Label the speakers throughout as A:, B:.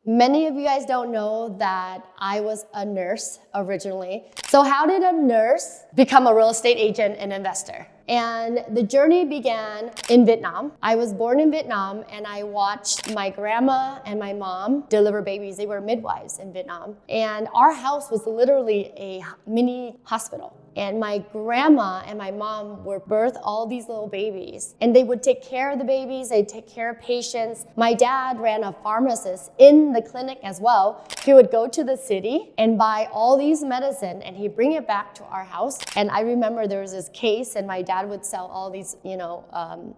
A: Many of you guys don't know that I was a nurse originally. So how did a nurse become a real estate agent and investor? And the journey began in Vietnam. I was born in Vietnam and I watched my grandma and my mom deliver babies. They were midwives in Vietnam. And our house was literally a mini hospital. And my grandma and my mom would birth all these little babies. And they would take care of the babies, they'd take care of patients. My dad ran a pharmacist in the clinic as well. He would go to the city and buy all these medicine and he'd bring it back to our house. And I remember there was this case and my dad would sell all these,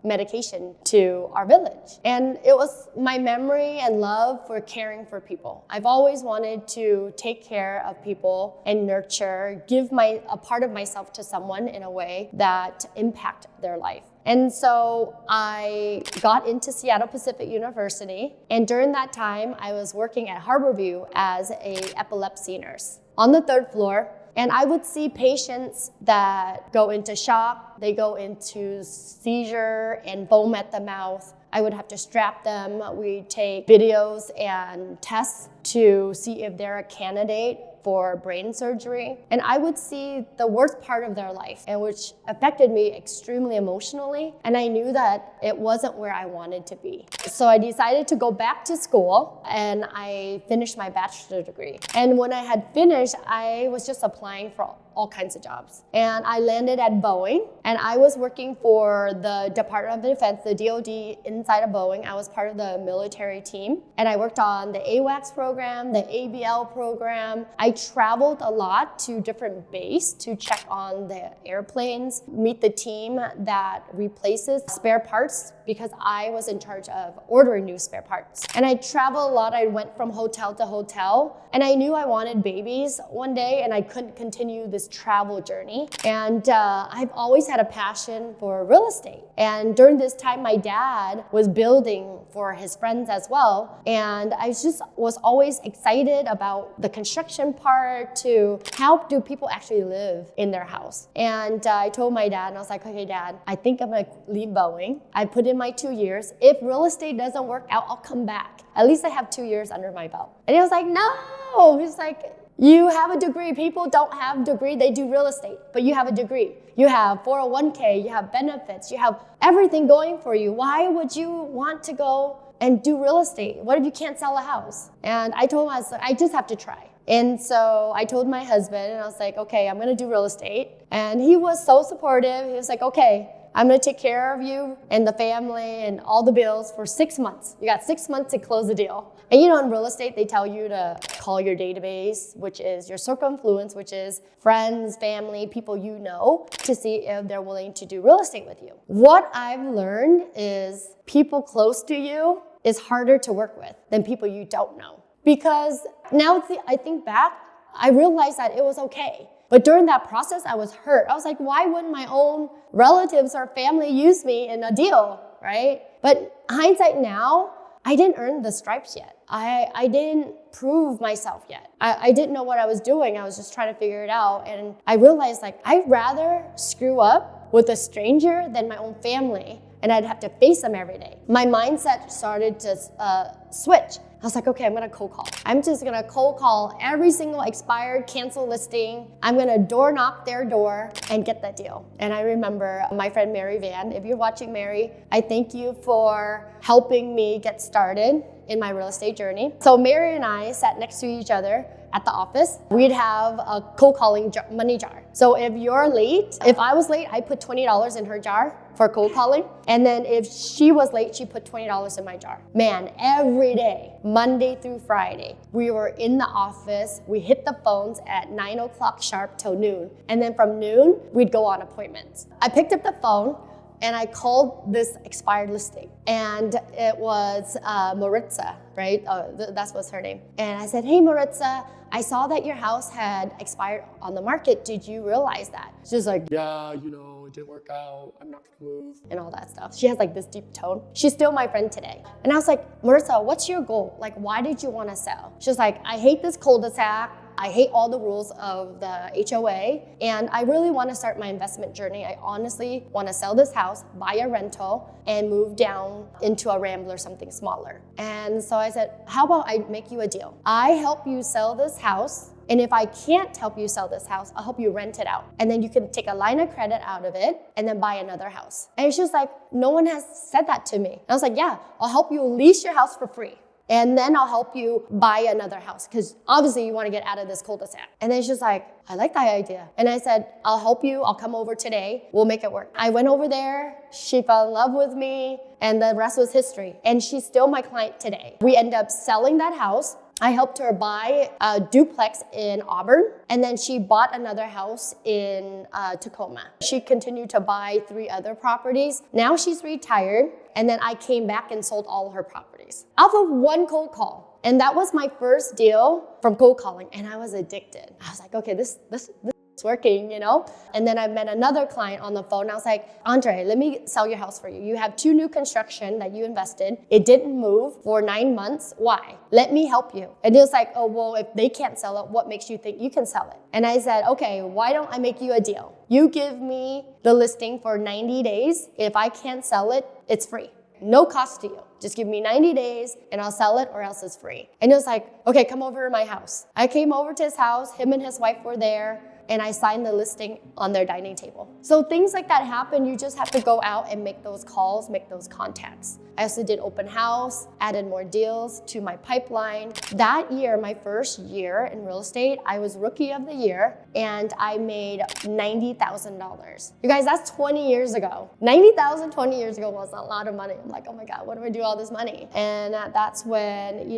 A: medication to our village. And it was my memory and love for caring for people. I've always wanted to take care of people and nurture, give a part of myself to someone in a way that impact their life. And so I got into Seattle Pacific University, and during that time I was working at Harborview as an epilepsy nurse on the 3rd floor. And I would see patients that go into shock, they go into seizure and foam at the mouth. I would have to strap them. We take videos and tests to see if they're a candidate for brain surgery. And I would see the worst part of their life, and which affected me extremely emotionally. And I knew that it wasn't where I wanted to be. So I decided to go back to school and I finished my bachelor's degree. And when I had finished, I was just applying for all kinds of jobs. And I landed at Boeing, and I was working for the Department of Defense, the DoD inside of Boeing. I was part of the military team, and I worked on the AWACS program, the ABL program. I traveled a lot to different bases to check on the airplanes, meet the team that replaces spare parts, because I was in charge of ordering new spare parts. And I traveled a lot. I went from hotel to hotel, and I knew I wanted babies one day, and I couldn't continue this travel journey. And I've always had a passion for real estate. And during this time, my dad was building for his friends as well. And I just was always excited about the construction part, to how do people actually live in their house. And I told my dad, and I was like, okay, Dad, I think I'm gonna leave Boeing. I put in my 2 years. If real estate doesn't work out, I'll come back. At least I have 2 years under my belt. And he was like, no. He's like, you have a degree. People don't have a degree. They do real estate, but you have a degree. You have 401k, you have benefits, you have everything going for you. Why would you want to go and do real estate? What if you can't sell a house? And I told him, I just have to try. And so I told my husband, and I was like, okay, I'm gonna do real estate. And he was so supportive. He was like, okay, I'm gonna take care of you and the family and all the bills for 6 months. You got 6 months to close the deal. And in real estate, they tell you to call your database, which is your circle of influence, which is friends, family, people you know, to see if they're willing to do real estate with you. What I've learned is people close to you is harder to work with than people you don't know. Because now I think back, I realized that it was okay. But during that process, I was hurt. I was like, why wouldn't my own relatives or family use me in a deal, right? But hindsight now, I didn't earn the stripes yet. I didn't prove myself yet. I didn't know what I was doing. I was just trying to figure it out. And I realized I'd rather screw up with a stranger than my own family, and I'd have to face them every day. My mindset started to switch. I was like, okay, I'm gonna cold call. I'm just gonna cold call every single expired, canceled listing. I'm gonna door knock their door and get that deal. And I remember my friend Mary Van. If you're watching, Mary, I thank you for helping me get started in my real estate journey. So Mary and I sat next to each other at the office. We'd have a cold calling money jar. So if you're late, if I was late, I put $20 in her jar for cold calling. And then if she was late, she put $20 in my jar. Man, every day, Monday through Friday, we were in the office. We hit the phones at 9 o'clock sharp till noon. And then from noon, we'd go on appointments. I picked up the phone and I called this expired listing. And it was Maritza, right? That was her name. And I said, hey, Maritza, I saw that your house had expired on the market. Did you realize that? She's like, yeah, it didn't work out. I'm not gonna move. And all that stuff. She has this deep tone. She's still my friend today. And I was like, Maritza, what's your goal? Why did you wanna sell? She's like, I hate this cul-de-sac. I hate all the rules of the HOA, and I really want to start my investment journey. I honestly want to sell this house, buy a rental, and move down into a Rambler, something smaller. And so I said, how about I make you a deal? I help you sell this house, and if I can't help you sell this house, I'll help you rent it out. And then you can take a line of credit out of it and then buy another house. And she was like, no one has said that to me. And I was like, yeah, I'll help you lease your house for free. And then I'll help you buy another house, because obviously you want to get out of this cul-de-sac. And then she's like, I like that idea. And I said, I'll help you. I'll come over today. We'll make it work. I went over there. She fell in love with me, and the rest was history. And she's still my client today. We ended up selling that house. I helped her buy a duplex in Auburn, and then she bought another house in Tacoma. She continued to buy 3 other properties. Now she's retired, and then I came back and sold all her properties off of one cold call. And that was my first deal from cold calling, and I was addicted. I was like, okay, this is working, And then I met another client on the phone. I was like, Andre, let me sell your house for you. You have 2 new construction that you invested. It didn't move for 9 months. Why? Let me help you. And he was like, oh, well, if they can't sell it, what makes you think you can sell it? And I said, okay, why don't I make you a deal? You give me the listing for 90 days. If I can't sell it, it's free. No cost to you. Just give me 90 days and I'll sell it, or else it's free. And he was like, okay, come over to my house. I came over to his house. Him and his wife were there, and I signed the listing on their dining table. So things like that happen. You just have to go out and make those calls, make those contacts. I also did open house, added more deals to my pipeline. That year, my first year in real estate, I was rookie of the year, and I made $90,000. You guys, that's 20 years ago. 90,000 20 years ago was a lot of money. I'm like, oh my God, what do I do all this money? And that's when,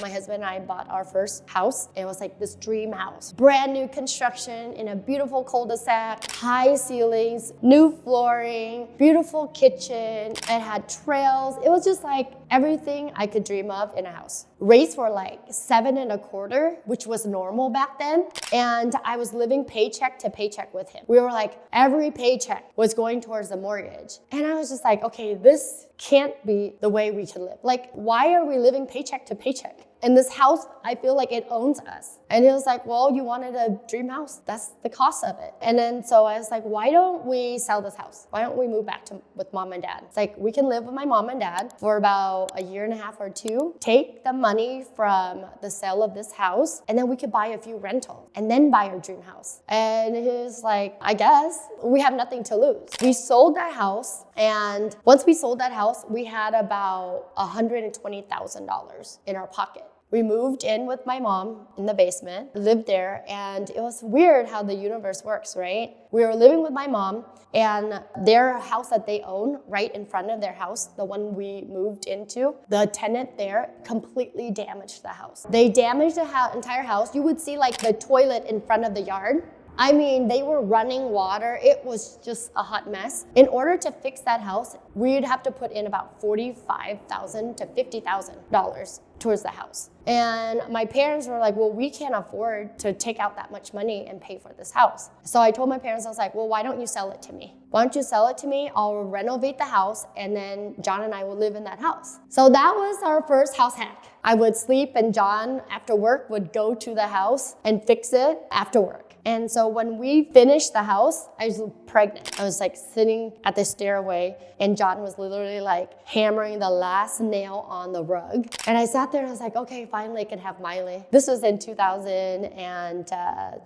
A: my husband and I bought our first house. It was like this dream house, brand new construction in a beautiful cul-de-sac, high ceilings, new flooring, beautiful kitchen. It had trails. It was just like everything I could dream of in a house. Rates were like 7.25, which was normal back then. And I was living paycheck to paycheck with him. We were like, every paycheck was going towards the mortgage. And I was just like, okay, this can't be the way we can live. Like, why are we living paycheck to paycheck? And this house, I feel like it owns us. And he was like, well, you wanted a dream house. That's the cost of it. And then so I was like, why don't we sell this house? Why don't we move back with mom and dad? It's like, we can live with my mom and dad for about a year and a half or 2, take the money from the sale of this house, and then we could buy a few rentals and then buy our dream house. And he was like, I guess we have nothing to lose. We sold that house, and once we sold that house, we had about $120,000 in our pocket. We moved in with my mom in the basement, lived there, and it was weird how the universe works, right? We were living with my mom, and their house that they own right in front of their house, the one we moved into, the tenant there completely damaged the house. They damaged the entire house. You would see like the toilet in front of the yard. I mean, they were running water. It was just a hot mess. In order to fix that house, we'd have to put in about $45,000 to $50,000 towards the house. And my parents were like, well, we can't afford to take out that much money and pay for this house. So I told my parents, I was like, well, why don't you sell it to me? Why don't you sell it to me? I'll renovate the house, and then John and I will live in that house. So that was our first house hack. I would sleep, and John, after work, would go to the house and fix it after work. And so when we finished the house, I was pregnant. I was like sitting at the stairway, and John was literally like hammering the last nail on the rug. And I sat there and I was like, okay, finally I can have Miley. This was in 2000 and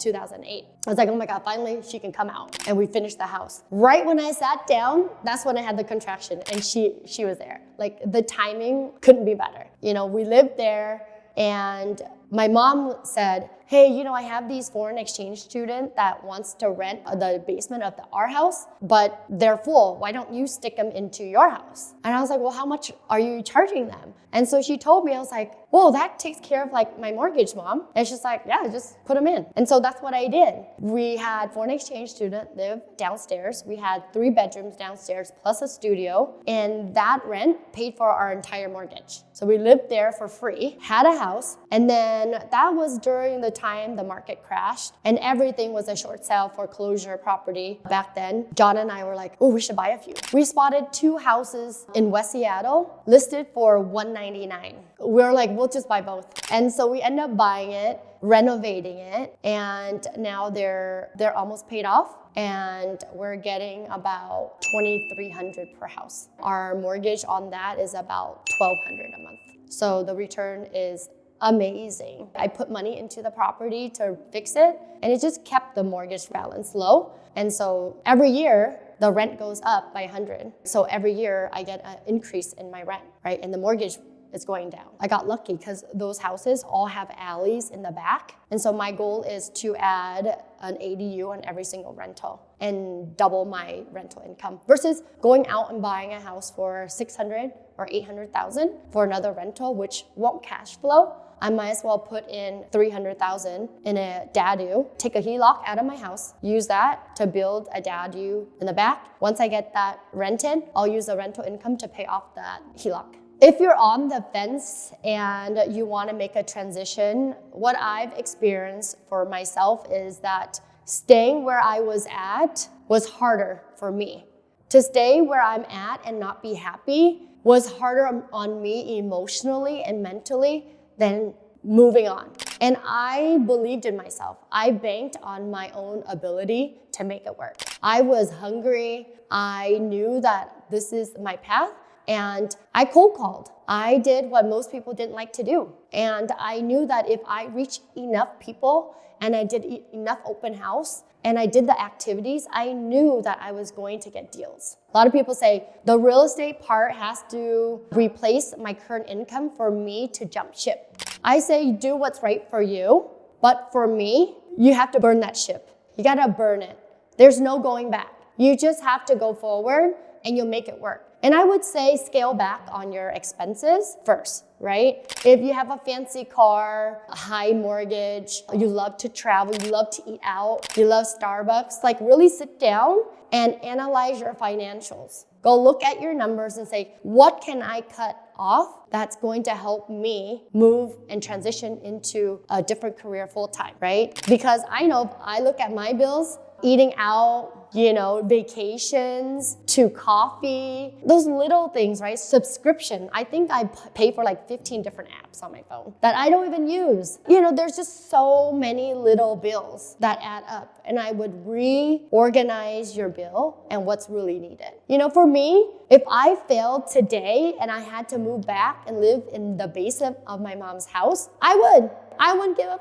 A: 2008. I was like, oh my God, finally she can come out. And we finished the house. Right when I sat down, that's when I had the contraction, and she was there. Like, the timing couldn't be better. We lived there, and my mom said, hey, I have these foreign exchange student that wants to rent the basement of our house, but they're full. Why don't you stick them into your house? And I was like, well, how much are you charging them? And so she told me, I was like, whoa, that takes care of like my mortgage, Mom. And she's like, yeah, just put them in. And so that's what I did. We had foreign exchange student live downstairs. We had 3 bedrooms downstairs plus a studio, and that rent paid for our entire mortgage. So we lived there for free, had a house, and then And that was during the time the market crashed and everything was a short sale foreclosure property back then. John and I were like, oh, we should buy a few. We spotted 2 houses in West Seattle listed for $199. We were like, we'll just buy both. And so we ended up buying it, renovating it, and now they're almost paid off. And we're getting about $2,300 per house. Our mortgage on that is about $1,200 a month. So the return is amazing. I put money into the property to fix it, and it just kept the mortgage balance low. And so every year, the rent goes up by 100. So every year, I get an increase in my rent, right? And the mortgage is going down. I got lucky because those houses all have alleys in the back. And so my goal is to add an ADU on every single rental and double my rental income versus going out and buying a house for $600,000 or $800,000 for another rental, which won't cash flow. I might as well put in $300,000 in a dadu, take a HELOC out of my house, use that to build a dadu in the back. Once I get that rented, I'll use the rental income to pay off that HELOC. If you're on the fence and you want to make a transition, what I've experienced for myself is that staying where I was at was harder for me. To stay where I'm at and not be happy was harder on me emotionally and mentally than moving on. And I believed in myself. I banked on my own ability to make it work. I was hungry. I knew that this is my path. And I cold called. I did what most people didn't like to do. And I knew that if I reached enough people and I did enough open house and I did the activities, I knew that I was going to get deals. A lot of people say the real estate part has to replace my current income for me to jump ship. I say do what's right for you, but for me, you have to burn that ship. You gotta burn it. There's no going back. You just have to go forward and you'll make it work. And I would say scale back on your expenses first, right? If you have a fancy car, a high mortgage, you love to travel, you love to eat out, you love Starbucks, like really sit down and analyze your financials. Go look at your numbers and say, what can I cut off that's going to help me move and transition into a different career full time, right? Because I know if I look at my bills, eating out, vacations to coffee, those little things, right? Subscription. I think I pay for like 15 different apps on my phone that I don't even use. There's just so many little bills that add up. And I would reorganize your bill and what's really needed. For me, if I failed today and I had to move back and live in the basement of my mom's house, I wouldn't give a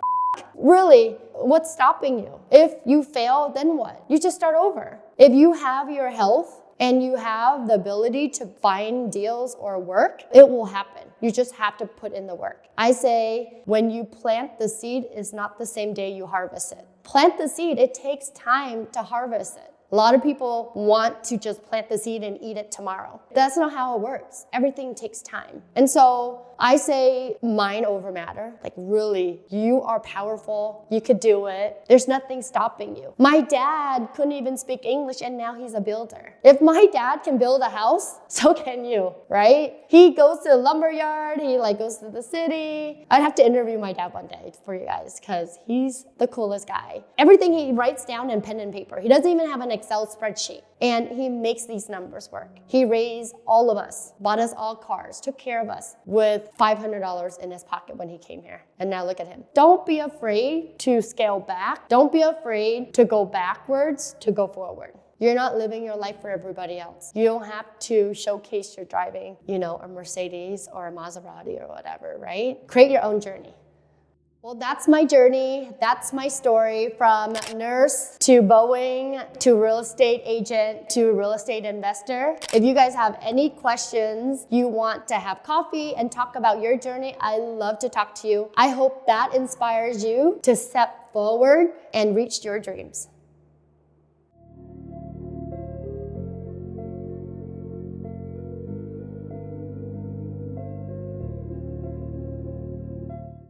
A: Really, what's stopping you? If you fail, then what? You just start over. If you have your health and you have the ability to find deals or work, it will happen. You just have to put in the work. I say when you plant the seed, it's not the same day you harvest it. Plant the seed, it takes time to harvest it. A lot of people want to just plant the seed and eat it tomorrow. That's not how it works. Everything takes time. And so I say mind over matter. Like really, you are powerful. You could do it. There's nothing stopping you. My dad couldn't even speak English and now he's a builder. If my dad can build a house, so can you, right? He goes to the lumber yard. He goes to the city. I'd have to interview my dad one day for you guys because he's the coolest guy. Everything he writes down in pen and paper. He doesn't even have an Excel spreadsheet. And he makes these numbers work. He raised all of us, bought us all cars, took care of us with $500 in his pocket when he came here. And now look at him. Don't be afraid to scale back. Don't be afraid to go backwards, to go forward. You're not living your life for everybody else. You don't have to showcase you're driving, a Mercedes or a Maserati or whatever, right? Create your own journey. Well, that's my journey. That's my story from nurse to Boeing to real estate agent to real estate investor. If you guys have any questions, you want to have coffee and talk about your journey, I love to talk to you. I hope that inspires you to step forward and reach your dreams.